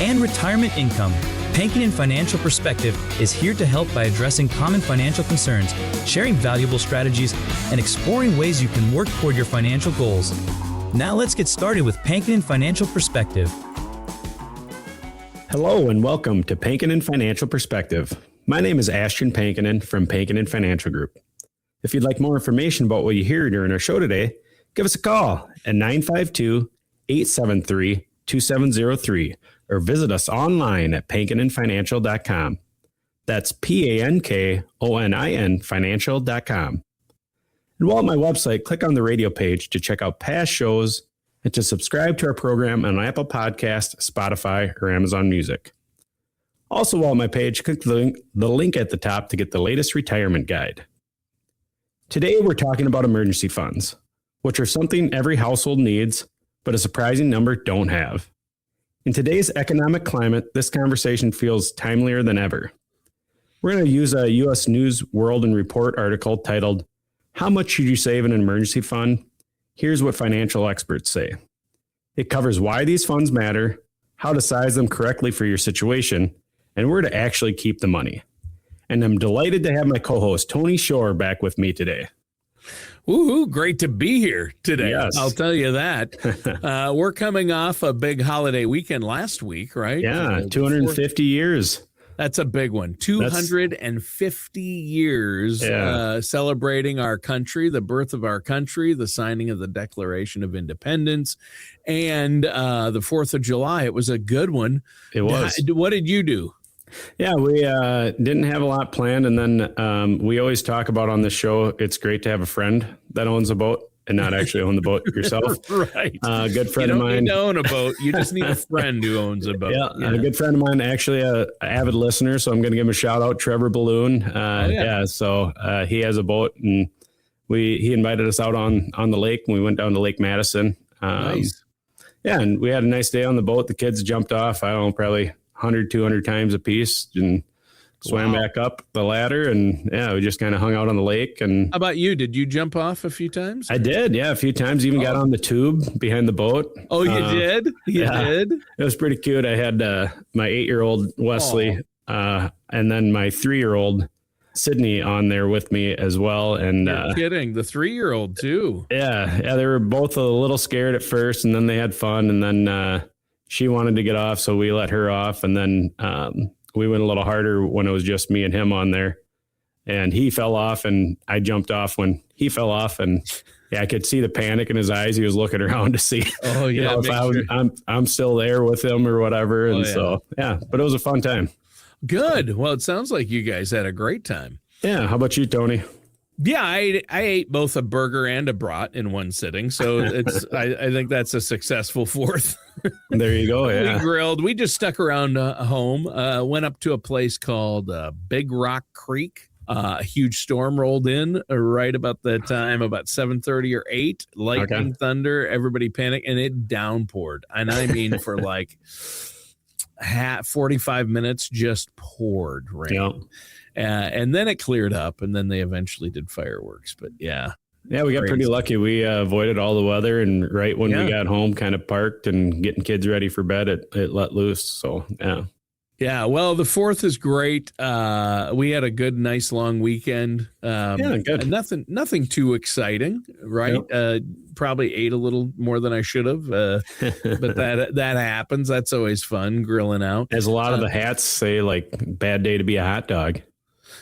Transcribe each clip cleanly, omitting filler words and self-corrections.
and retirement income. Pankin Financial Perspective is here to help by addressing common financial concerns, sharing valuable strategies, and exploring ways you can work toward your financial goals. Now let's get started with Pankin Financial Perspective. Hello and welcome to Pankin Financial Perspective. My name is Ashton Pankin from Pankin Financial Group. If you'd like more information about what you hear during our show today, give us a call at 952-873-2703 or visit us online at pankinfinancial.com. That's PANKONIN financial.com. And while at my website, click on the radio page to check out past shows and to subscribe to our program on Apple Podcasts, Spotify, or Amazon Music. Also, while at my page, click the link at the top to get the latest retirement guide. Today, we're talking about emergency funds, which are something every household needs, but a surprising number don't have. In today's economic climate, this conversation feels timelier than ever. We're going to use a U.S. News World and Report article titled, "How Much Should You Save in an Emergency Fund? Here's what financial experts say." It covers why these funds matter, how to size them correctly for your situation, and where to actually keep the money. And I'm delighted to have my co-host, Tony Shore, back with me today. Woohoo, great to be here today. Yes. I'll tell you that. We're coming off a big holiday weekend last week, right? Yeah, 250 years. That's a big one. 250 years celebrating our country, the birth of our country, the signing of the Declaration of Independence, and the 4th of July. It was a good one. It was. What did you do? Yeah, we didn't have a lot planned. And then we always talk about on this show, it's great to have a friend that owns a boat and not actually own the boat yourself. Right. A good friend of mine. You don't need to own a boat. You just need a friend who owns a boat. Yeah, a good friend of mine, actually an avid listener. So I'm going to give him a shout out, Trevor Balloon. So he has a boat and he invited us out on the lake and we went down to Lake Madison. Nice. Yeah, and we had a nice day on the boat. The kids jumped off, I don't know, probably 100, 200 times a piece and swam back up the ladder. And we just kind of hung out on the lake. And how about you? Did you jump off a few times? I did. Yeah. A few times, even got on the tube behind the boat. Oh, you did? You did? It was pretty cute. I had my 8-year-old Wesley and then my 3-year-old Sydney on there with me as well. And you're kidding. The 3-year-old too. Yeah. They were both a little scared at first and then they had fun. And then, she wanted to get off, so we let her off. And then we went a little harder when it was just me and him on there. And he fell off, and I jumped off when he fell off. And I could see the panic in his eyes. He was looking around to see, if I'm still there with him or whatever. And but it was a fun time. Good. Well, it sounds like you guys had a great time. Yeah. How about you, Tony? Yeah, I ate both a burger and a brat in one sitting, so it's I think that's a successful 4th. There you go. Yeah, we grilled. We just stuck around home. Went up to a place called Big Rock Creek. A huge storm rolled in right about the time, about 7:30 or 8. Lightning, thunder, everybody panicked, and it downpoured. And I mean, for like 45 minutes, just poured rain. Yeah. And then it cleared up, and then they eventually did fireworks. But we got pretty lucky. We avoided all the weather, and right when we got home, kind of parked and getting kids ready for bed, it let loose. So yeah. Well, the 4th is great. We had a good, nice long weekend. Good. Nothing too exciting, right? Yep. Probably ate a little more than I should have, but that happens. That's always fun, grilling out. As a lot of the hats say, like, bad day to be a hot dog.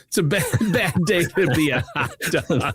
It's a bad day to be a hot dog.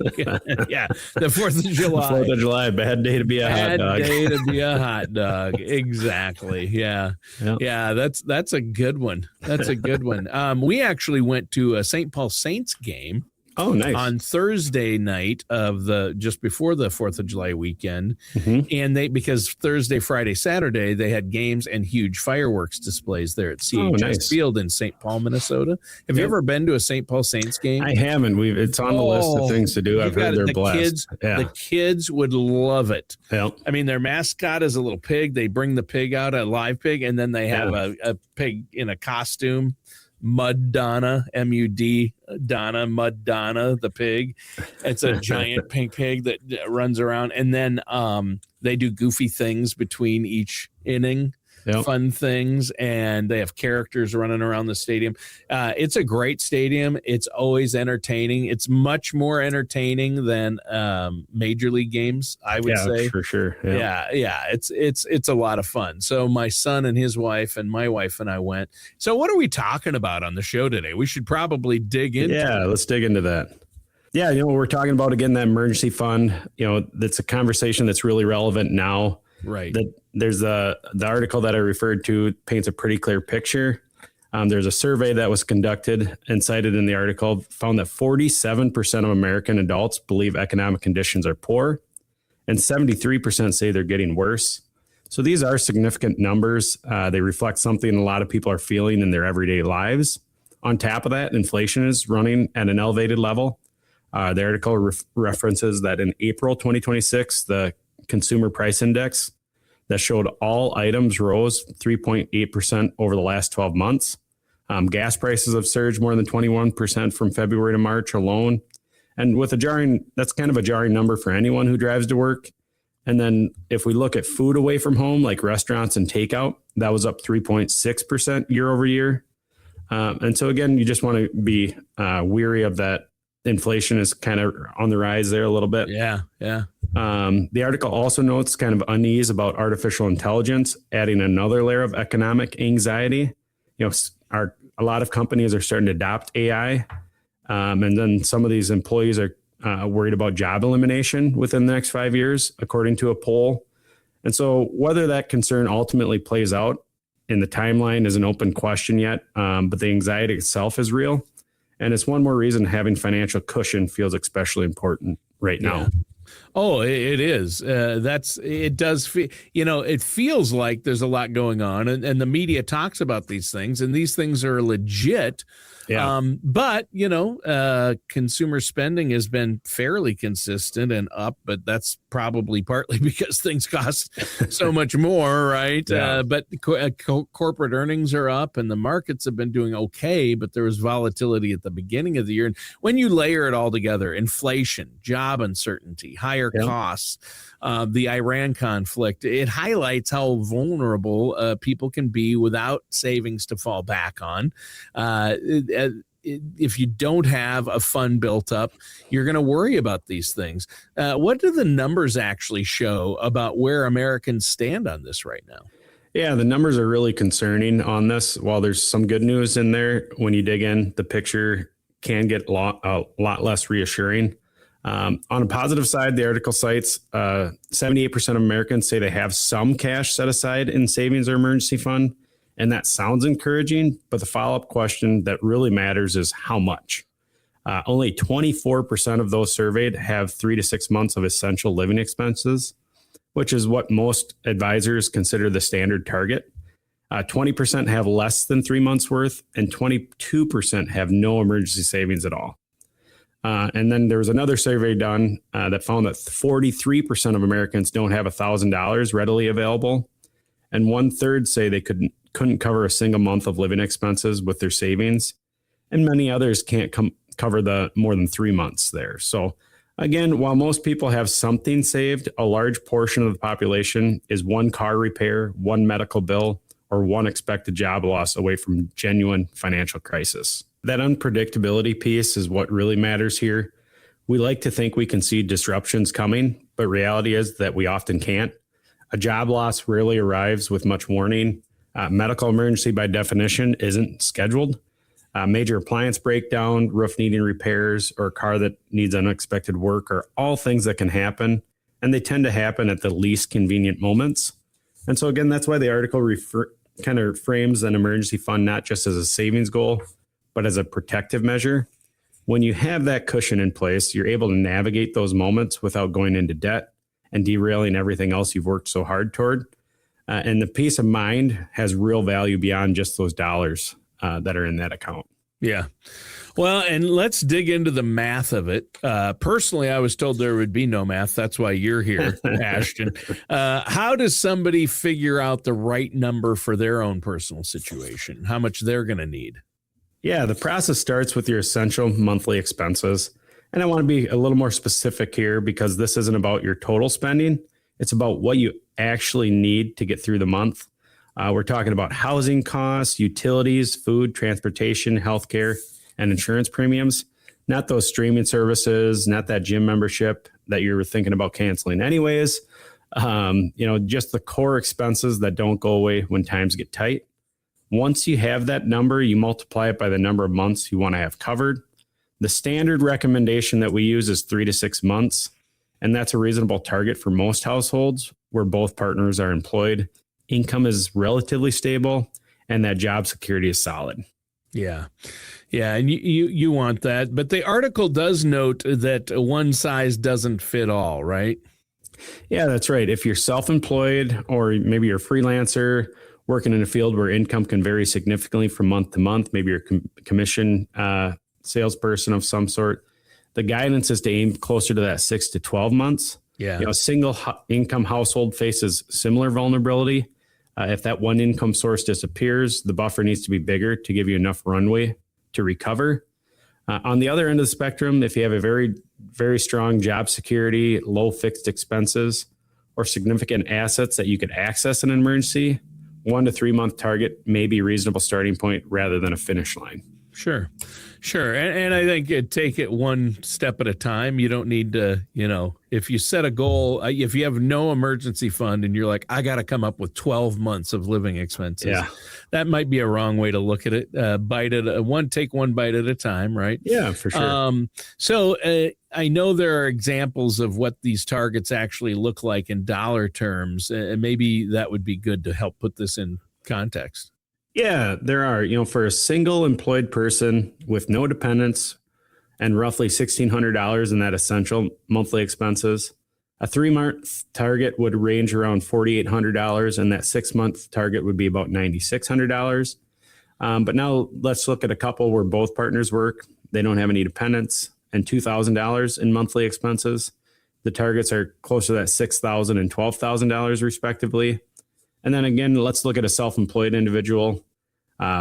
Yeah, the 4th of July. 4th of July, bad day to be a hot dog. Bad day to be a hot dog. Exactly. Yeah. Yep. Yeah, that's a good one. That's a good one. We actually went to a St. Paul Saints game. Oh, nice. On Thursday night of just before the 4th of July weekend. Mm-hmm. And because Thursday, Friday, Saturday, they had games and huge fireworks displays there at CHS Field in St. Paul, Minnesota. Have you ever been to a St. Paul Saints game? I haven't. It's on the list of things to do. I've heard they're blessed. The kids would love it. Yep. I mean, their mascot is a little pig. They bring the pig out, a live pig, and then they have a pig in a costume. Mud Donna, M-U-D, Donna, Mud Donna, the pig. It's a giant pink pig that runs around. And then they do goofy things between each inning. fun things, and they have characters running around the stadium. It's a great stadium. It's always entertaining. It's much more entertaining than major league games, I would say. For sure. Yeah. It's a lot of fun. So my son and his wife and my wife and I went. So what are we talking about on the show today? We should probably dig into. Yeah, let's dig into that. Yeah, we're talking about, again, that emergency fund. That's a conversation that's really relevant now. Right. There's the article that I referred to paints a pretty clear picture. There's a survey that was conducted and cited in the article, found that 47% of American adults believe economic conditions are poor, and 73% say they're getting worse. So these are significant numbers. They reflect something a lot of people are feeling in their everyday lives. On top of that, inflation is running at an elevated level. The article references that in April 2026, the Consumer Price Index that showed all items rose 3.8% over the last 12 months. Gas prices have surged more than 21% from February to March alone. And that's kind of a jarring number for anyone who drives to work. And then if we look at food away from home, like restaurants and takeout, that was up 3.6% year over year. And so again, you just want to be weary of that. Inflation is kind of on the rise there a little bit. Yeah. The article also notes kind of unease about artificial intelligence, adding another layer of economic anxiety. A lot of companies are starting to adopt AI. And then some of these employees are worried about job elimination within the next 5 years, according to a poll. And so whether that concern ultimately plays out in the timeline is an open question yet, but the anxiety itself is real. And it's one more reason having financial cushion feels especially important right now. Yeah. Oh, it is. It does. It feels like there's a lot going on, and the media talks about these things, and these things are legit. Yeah. But consumer spending has been fairly consistent and up, but that's probably partly because things cost so much more, right? Yeah. But corporate earnings are up, and the markets have been doing okay, but there was volatility at the beginning of the year. And when you layer it all together, inflation, job uncertainty, higher costs, the Iran conflict, it highlights how vulnerable people can be without savings to fall back on. If you don't have a fund built up, you're going to worry about these things. What do the numbers actually show about where Americans stand on this right now? Yeah, the numbers are really concerning on this. While there's some good news in there, when you dig in, the picture can get a lot less reassuring. On a positive side, the article cites 78% of Americans say they have some cash set aside in savings or emergency fund. And that sounds encouraging, but the follow-up question that really matters is how much. Only 24% of those surveyed have 3 to 6 months of essential living expenses, which is what most advisors consider the standard target. 20% have less than 3 months worth, and 22% have no emergency savings at all. And then there was another survey done that found that 43% of Americans don't have $1,000 readily available, and 1/3 say they couldn't cover a single month of living expenses with their savings, and many others can't cover the more than 3 months there. So again, while most people have something saved, a large portion of the population is one car repair, one medical bill, or one expected job loss away from genuine financial crisis. That unpredictability piece is what really matters here. We like to think we can see disruptions coming, but reality is that we often can't. A job loss rarely arrives with much warning. Medical emergency, by definition, isn't scheduled. Major appliance breakdown, roof needing repairs, or a car that needs unexpected work are all things that can happen, and they tend to happen at the least convenient moments. And so again, that's why the article kind of frames an emergency fund not just as a savings goal, but as a protective measure. When you have that cushion in place, you're able to navigate those moments without going into debt and derailing everything else you've worked so hard toward. And the peace of mind has real value beyond just those dollars that are in that account. Yeah. Well, and let's dig into the math of it. Personally, I was told there would be no math. That's why you're here, Ashton. How does somebody figure out the right number for their own personal situation? How much they're going to need? Yeah, the process starts with your essential monthly expenses. And I want to be a little more specific here because this isn't about your total spending. It's about what you actually need to get through the month. We're talking about housing costs, utilities, food, transportation, healthcare, and insurance premiums. Not those streaming services, not that gym membership that you were thinking about canceling anyways. Just the core expenses that don't go away when times get tight. Once you have that number, you multiply it by the number of months you want to have covered. The standard recommendation that we use is 3 to 6 months, and that's a reasonable target for most households where both partners are employed, income is relatively stable, and that job security is solid. Yeah. Yeah. And you want that. But the article does note that one size doesn't fit all, right? Yeah, that's right. If you're self-employed or maybe you're a freelancer working in a field where income can vary significantly from month to month, maybe you're a commission salesperson of some sort, the guidance is to aim closer to that 6 to 12 months. Yeah. A single income household faces similar vulnerability. If that one income source disappears, the buffer needs to be bigger to give you enough runway to recover. On the other end of the spectrum, if you have a very, very strong job security, low fixed expenses, or significant assets that you could access in an emergency, 1 to 3 month target may be a reasonable starting point rather than a finish line. Sure. And I think take it one step at a time. You don't need to, if you set a goal, if you have no emergency fund and you're like, I got to come up with 12 months of living expenses, that might be a wrong way to look at it. Take one bite at a time, right? Yeah, for sure. So I know there are examples of what these targets actually look like in dollar terms. And maybe that would be good to help put this in context. Yeah, there are. For a single employed person with no dependents and roughly $1,600 in that essential monthly expenses, a 3-month target would range around $4,800, and that 6-month target would be about $9,600. But now let's look at a couple where both partners work. They don't have any dependents and $2,000 in monthly expenses. The targets are closer to that $6,000 and $12,000 respectively. And then again, let's look at a self-employed individual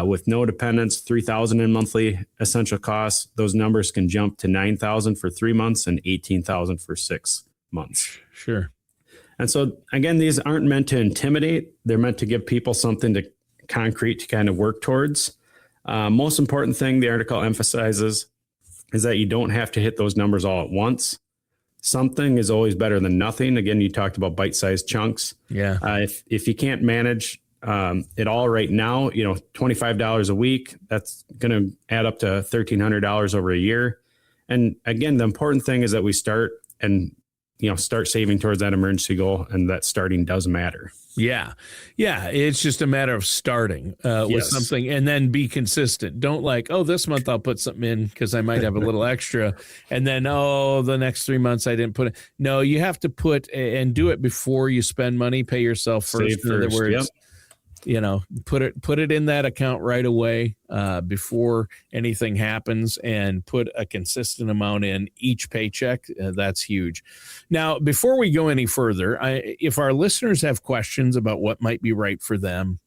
with no dependents, $3,000 in monthly essential costs. Those numbers can jump to $9,000 for 3 months and $18,000 for 6 months. Sure. And so again, these aren't meant to intimidate. They're meant to give people something to concrete to kind of work towards. Most important thing the article emphasizes is that you don't have to hit those numbers all at once. Something is always better than nothing. Again, you talked about bite-sized chunks. Yeah. If you can't manage it all right now, $25 a week, that's going to add up to $1,300 over a year. And again, the important thing is that we start saving towards that emergency goal, and that starting does matter. Yeah. It's just a matter of starting with something and then be consistent. Don't this month I'll put something in because I might have a little extra. And then, the next 3 months I didn't put it. No, you have to put and do it before you spend money. Pay yourself first. In other words, put it in that account right away before anything happens, and put a consistent amount in each paycheck. That's huge. Now, before we go any further, if our listeners have questions about what might be right for them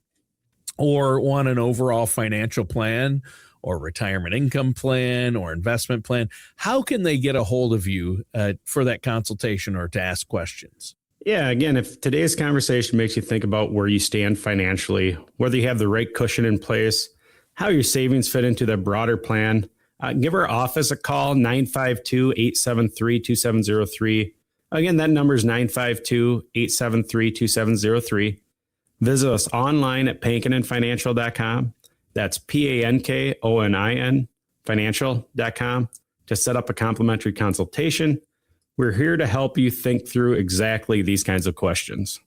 or want an overall financial plan or retirement income plan or investment plan, how can they get a hold of you for that consultation or to ask questions? Yeah, again, if today's conversation makes you think about where you stand financially, whether you have the right cushion in place, how your savings fit into the broader plan, give our office a call, 952-873-2703. Again, that number is 952-873-2703. Visit us online at pankoninfinancial.com. That's PANKONIN financial.com to set up a complimentary consultation. We're here to help you think through exactly these kinds of questions.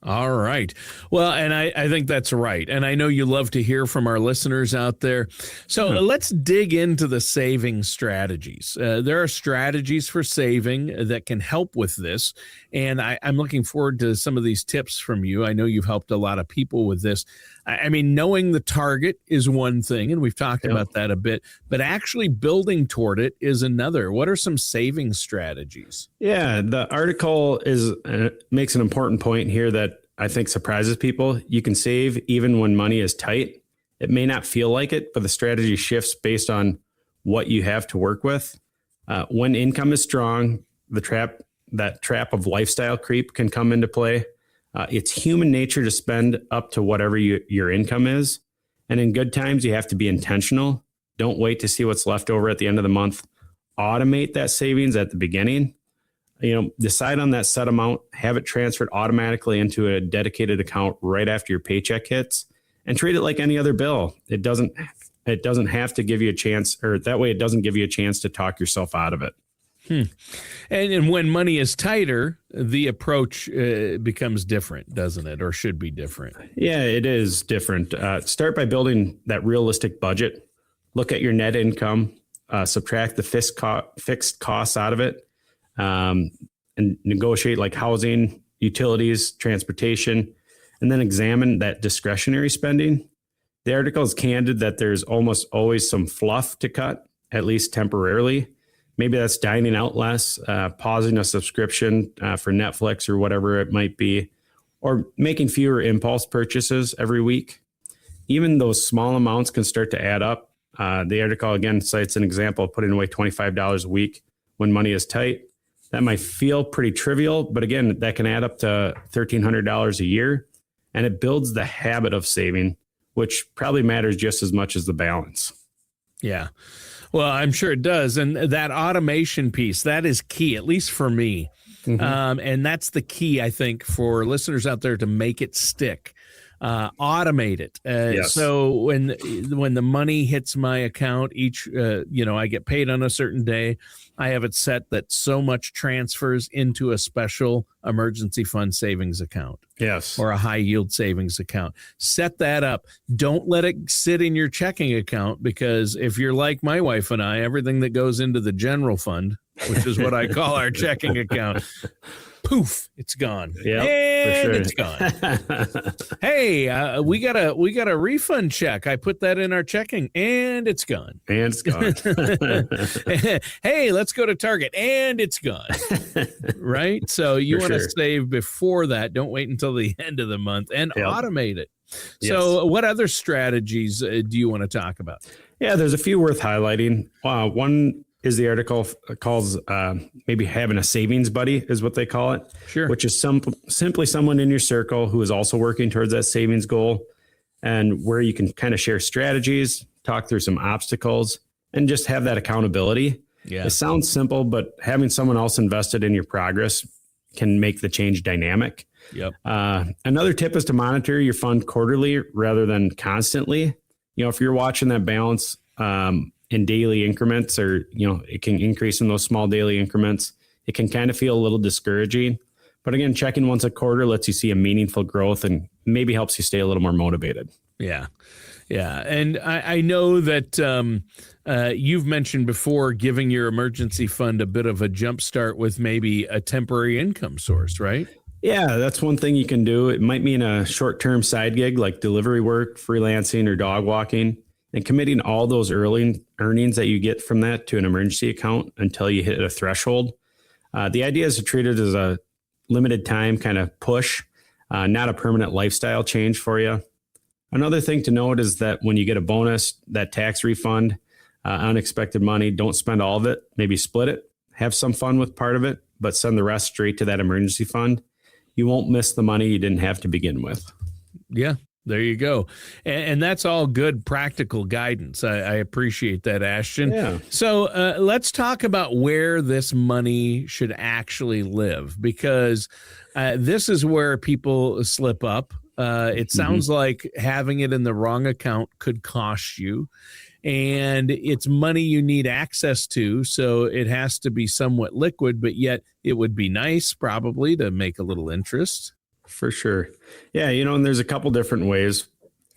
All right. Well, and I think that's right. And I know you love to hear from our listeners out there. So let's dig into the saving strategies. There are strategies for saving that can help with this. And I'm looking forward to some of these tips from you. I know you've helped a lot of people with this. I mean, knowing the target is one thing, and we've talked about that a bit, but actually building toward it is another. What are some saving strategies? Yeah, the article makes an important point here that I think surprises people. You can save even when money is tight. It may not feel like it, but the strategy shifts based on what you have to work with. When income is strong, that trap of lifestyle creep can come into play. It's human nature to spend up to whatever your income is. And in good times, you have to be intentional. Don't wait to see what's left over at the end of the month. Automate that savings at the beginning. Decide on that set amount, have it transferred automatically into a dedicated account right after your paycheck hits, and treat it like any other bill. It doesn't have to give you a chance, or that way it doesn't give you a chance to talk yourself out of it. And when money is tighter, the approach becomes different, doesn't it? Or should be different. Yeah, it is different. Start by building that realistic budget. Look at your net income, subtract the fixed costs out of it, and negotiate like housing, utilities, transportation, and then examine that discretionary spending. The article is candid that there's almost always some fluff to cut, at least temporarily. Maybe that's dining out less, pausing a subscription for Netflix or whatever it might be, or making fewer impulse purchases every week. Even those small amounts can start to add up. The article again cites an example of putting away $25 a week when money is tight. That might feel pretty trivial, but again, that can add up to $1,300 a year, and it builds the habit of saving, which probably matters just as much as the balance. Yeah. Well, I'm sure it does. And that automation piece, that is key, at least for me. Mm-hmm. And that's the key, I think, for listeners out there to make it stick. Automate it. Yes. So when the money hits my account each, I get paid on a certain day, I have it set that so much transfers into a special emergency fund savings account. Yes. Or a high yield savings account. Set that up. Don't let it sit in your checking account, because if you're like my wife and I, everything that goes into the general fund, which is what I call our checking account, poof, it's gone. Yeah, and sure. It's gone. Hey, we got a refund check. I put that in our checking, and it's gone. And it's gone. Hey, let's go to Target, and it's gone. Right? So you want to save before that. Don't wait until the end of the month, and automate it. So what other strategies do you want to talk about? Yeah, there's a few worth highlighting. One is the article calls maybe having a savings buddy is what they call it. Sure. Which is simply someone in your circle who is also working towards that savings goal, and where you can kind of share strategies, talk through some obstacles, and just have that accountability. Yeah. It sounds simple, but having someone else invested in your progress can make the change dynamic. Yep. Another tip is to monitor your fund quarterly rather than constantly. If you're watching that balance in daily increments, or, it can increase in those small daily increments, it can kind of feel a little discouraging. But again, checking once a quarter lets you see a meaningful growth and maybe helps you stay a little more motivated. Yeah. Yeah. And I know that you've mentioned before giving your emergency fund a bit of a jump start with maybe a temporary income source, right? Yeah, that's one thing you can do. It might mean a short-term side gig like delivery work, freelancing, or dog walking, and committing all those early earnings that you get from that to an emergency account until you hit a threshold. The idea is to treat it as a limited time kind of push, not a permanent lifestyle change for you. Another thing to note is that when you get a bonus, that tax refund, unexpected money, don't spend all of it. Maybe split it, have some fun with part of it, but send the rest straight to that emergency fund. You won't miss the money you didn't have to begin with. Yeah. There you go. And that's all good practical guidance. I appreciate that, Ashton. Yeah. So let's talk about where this money should actually live, because this is where people slip up. It sounds like having it in the wrong account could cost you, and it's money you need access to. So it has to be somewhat liquid, but yet it would be nice probably to make a little interest. For sure. Yeah, and there's a couple different ways.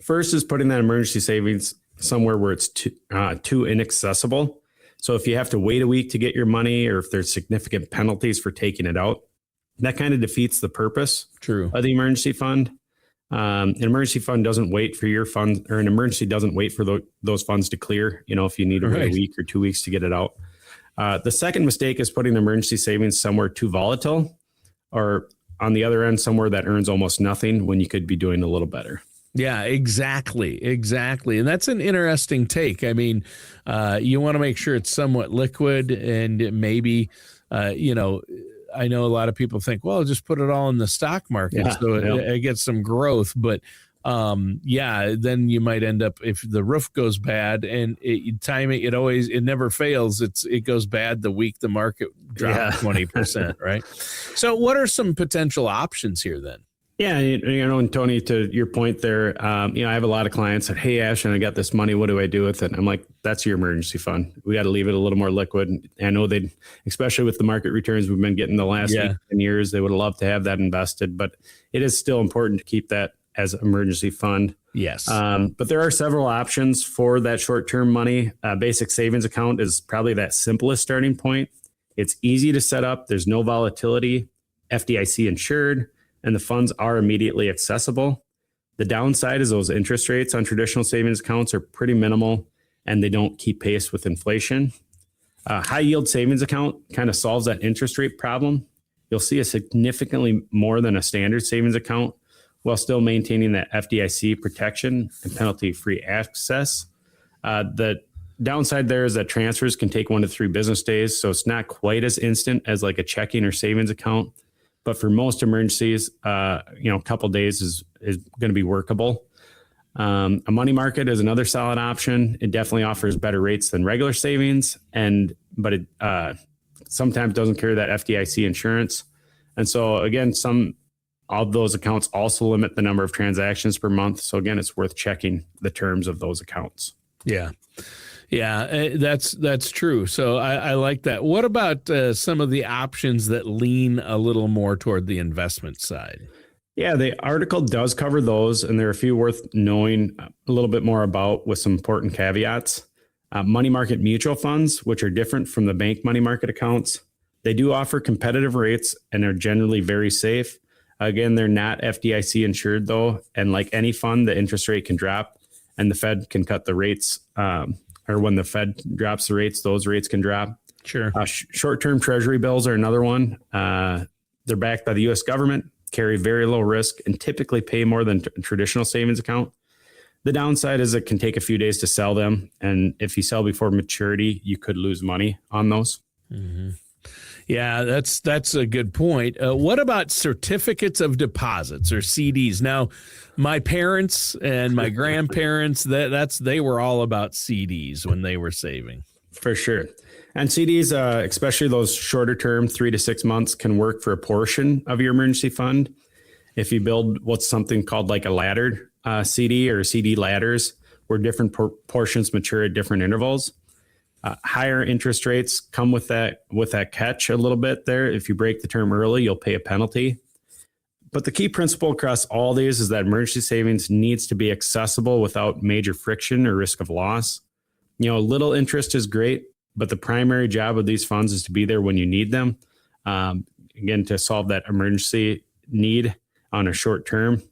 First is putting that emergency savings somewhere where it's too inaccessible. So if you have to wait a week to get your money, or if there's significant penalties for taking it out, that kind of defeats the purpose of the emergency fund. An emergency fund doesn't wait for your funds, or an emergency doesn't wait for those funds to clear, if you need to wait a week or 2 weeks to get it out. The second mistake is putting emergency savings somewhere too volatile, or on the other end, somewhere that earns almost nothing when you could be doing a little better. Yeah, exactly. And that's an interesting take. I mean, you want to make sure it's somewhat liquid, and maybe, I know a lot of people think, well, just put it all in the stock market. Yeah, So it gets some growth. But then you might end up, if the roof goes bad and it never fails. It goes bad the week the market drops 20%, right? So what are some potential options here then? Yeah, and Tony, to your point there, I have a lot of clients that, hey, Ashton, I got this money. What do I do with it? And I'm like, that's your emergency fund. We got to leave it a little more liquid. I know especially with the market returns we've been getting the last 10 years, they would love to have that invested, but it is still important to keep that as an emergency fund. Yes. But there are several options for that short-term money. Basic savings account is probably that simplest starting point. It's easy to set up. There's no volatility, FDIC insured, and the funds are immediately accessible. The downside is those interest rates on traditional savings accounts are pretty minimal and they don't keep pace with inflation. High yield savings account kind of solves that interest rate problem. You'll see a significantly more than a standard savings account while still maintaining that FDIC protection and penalty-free access. The downside there is that transfers can take 1 to 3 business days, so it's not quite as instant as like a checking or savings account. But for most emergencies, a couple of days is going to be workable. A money market is another solid option. It definitely offers better rates than regular savings, but it sometimes doesn't carry that FDIC insurance. And so again, some of those accounts also limit the number of transactions per month. So again, it's worth checking the terms of those accounts. Yeah. Yeah, that's true. So I like that. What about some of the options that lean a little more toward the investment side? Yeah, the article does cover those, and there are a few worth knowing a little bit more about with some important caveats. Money market mutual funds, which are different from the bank money market accounts, they do offer competitive rates and are generally very safe. Again, they're not FDIC insured though, and like any fund, the interest rate can drop, and the Fed can cut the rates. Or when the Fed drops the rates, those rates can drop. Sure. Short-term treasury bills are another one. They're backed by the U.S. government, carry very low risk, and typically pay more than a traditional savings account. The downside is it can take a few days to sell them. And if you sell before maturity, you could lose money on those. Mm-hmm. Yeah, that's a good point. What about certificates of deposits or CDs? Now, my parents and my grandparents, they were all about CDs when they were saving. For sure. And CDs, especially those shorter term, 3 to 6 months, can work for a portion of your emergency fund. If you build what's something called like a laddered CD or CD ladders, where different portions mature at different intervals. Higher interest rates come with that catch a little bit there. If you break the term early, you'll pay a penalty. But the key principle across all these is that emergency savings needs to be accessible without major friction or risk of loss. Little interest is great, but the primary job of these funds is to be there when you need them. Again, to solve that emergency need on a short term.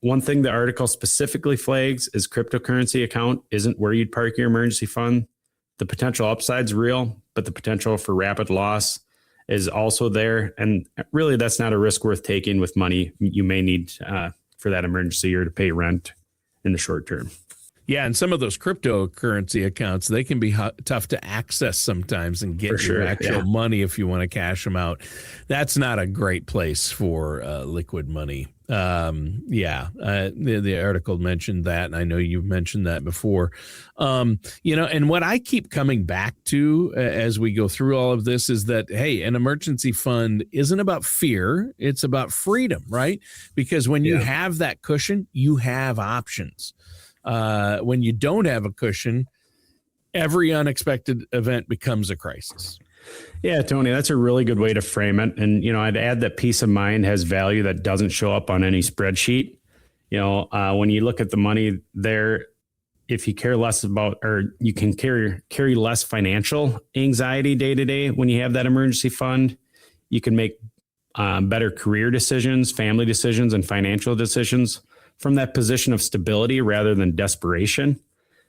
One thing the article specifically flags is cryptocurrency account isn't where you'd park your emergency fund. The potential upside's real, but the potential for rapid loss is also there. And really, that's not a risk worth taking with money you may need for that emergency or to pay rent in the short term. Yeah, and some of those cryptocurrency accounts, they can be tough to access sometimes and get your actual money if you want to cash them out. That's not a great place for liquid money. The article mentioned that, and I know you've mentioned that before. And what I keep coming back to as we go through all of this is that, hey, an emergency fund isn't about fear. It's about freedom, right? Because when you have that cushion, you have options. When you don't have a cushion, every unexpected event becomes a crisis. Yeah, Tony, that's a really good way to frame it. And, I'd add that peace of mind has value that doesn't show up on any spreadsheet. When you look at the money there, if you care less about, or you can carry less financial anxiety day to day when you have that emergency fund, you can make better career decisions, family decisions, and financial decisions from that position of stability rather than desperation.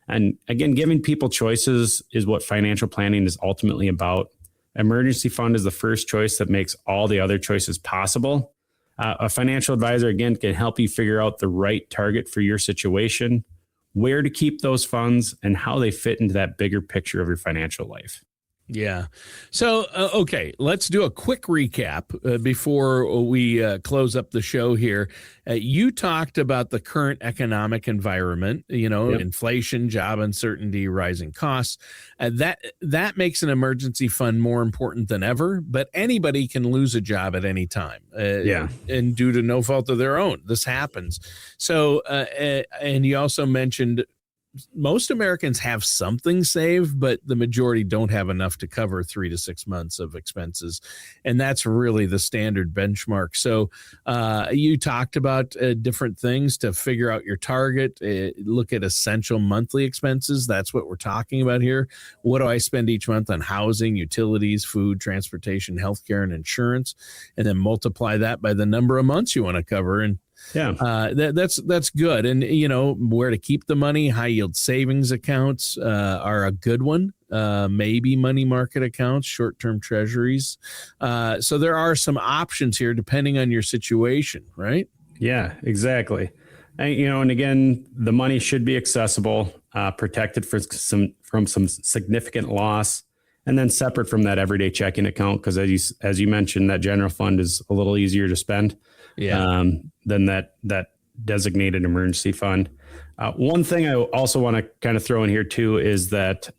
And again, giving people choices is what financial planning is ultimately about. Emergency fund is the first choice that makes all the other choices possible. A financial advisor, again, can help you figure out the right target for your situation, where to keep those funds, and how they fit into that bigger picture of your financial life. Yeah. So, okay, let's do a quick recap before we close up the show here. You talked about the current economic environment, Yep. inflation, job uncertainty, rising costs. That makes an emergency fund more important than ever, but anybody can lose a job at any time. And due to no fault of their own, this happens. So, and you also mentioned most Americans have something saved, but the majority don't have enough to cover 3 to 6 months of expenses. And that's really the standard benchmark. So you talked about different things to figure out your target, look at essential monthly expenses. That's what we're talking about here. What do I spend each month on housing, utilities, food, transportation, healthcare, and insurance? And then multiply that by the number of months you want to cover. And that's good. And, where to keep the money, high yield savings accounts are a good one. Maybe money market accounts, short-term treasuries. So there are some options here depending on your situation, right? Yeah, exactly. And again, the money should be accessible, protected from some significant loss, and then separate from that everyday checking account. Because as you mentioned, that general fund is a little easier to spend than that designated emergency fund. One thing I also want to kind of throw in here too is that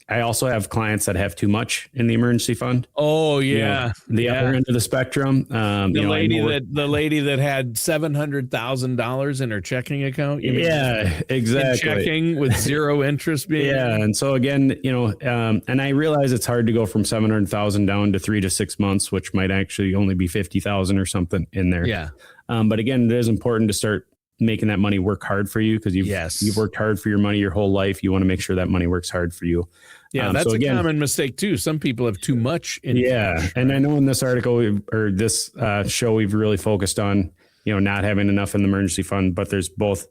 I also have clients that have too much in the emergency fund. Oh yeah, the other end of the spectrum. The lady that had $700,000 in her checking account. Exactly. Checking with zero interest being. And so again, and I realize it's hard to go from 700,000 down to 3 to 6 months, which might actually only be 50,000 or something in there. Yeah. But again, it is important to start making that money work hard for you because you've worked hard for your money your whole life. You want to make sure that money works hard for you. Yeah, that's a common mistake too. Some people have too much. And I know in this article or this show, we've really focused on, not having enough in the emergency fund, but there's both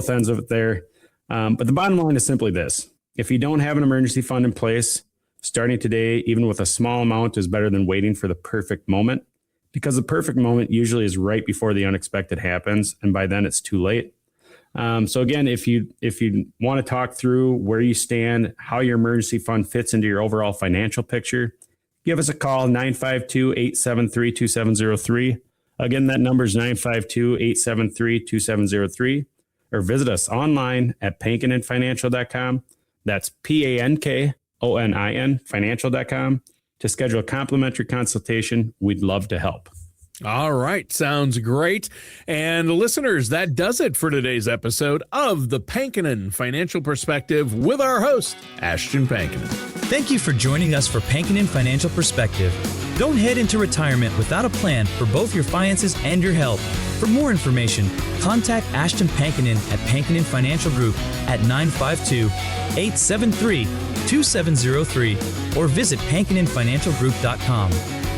ends of it there. But the bottom line is simply this. If you don't have an emergency fund in place, starting today, even with a small amount, is better than waiting for the perfect moment, because the perfect moment usually is right before the unexpected happens. And by then it's too late. So again, if you want to talk through where you stand, how your emergency fund fits into your overall financial picture, give us a call, 952-873-2703. Again, that number is 952-873-2703, or visit us online at pankininfinancial.com. That's PANKONIN financial.com to schedule a complimentary consultation. We'd love to help. All right. Sounds great. And listeners, that does it for today's episode of the Pankinen Financial Perspective with our host, Ashton Pankinen. Thank you for joining us for Pankinen Financial Perspective. Don't head into retirement without a plan for both your finances and your health. For more information, contact Ashton Pankinen at Pankinen Financial Group at 952-873-2703 or visit pankininfinancialgroup.com.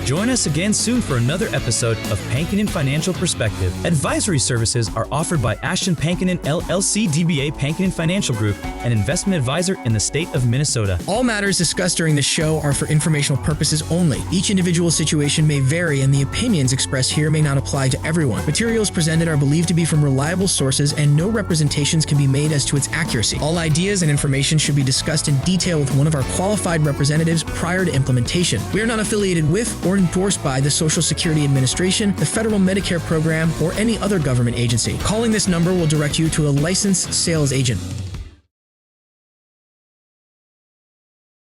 Join us again soon for another episode of Pankinen Financial Perspective. Advisory services are offered by Ashton Pankinen LLC DBA Pankinen Financial Group, an investment advisor in the state of Minnesota. All matters discussed during the show are for informational purposes only. Each individual situation may vary, and the opinions expressed here may not apply to everyone. Materials presented are believed to be from reliable sources, and no representations can be made as to its accuracy. All ideas and information should be discussed in detail with one of our qualified representatives prior to implementation. We are not affiliated with or endorsed by the Social Security Administration, the Federal Medicare Program, or any other government agency. Calling this number will direct you to a licensed sales agent.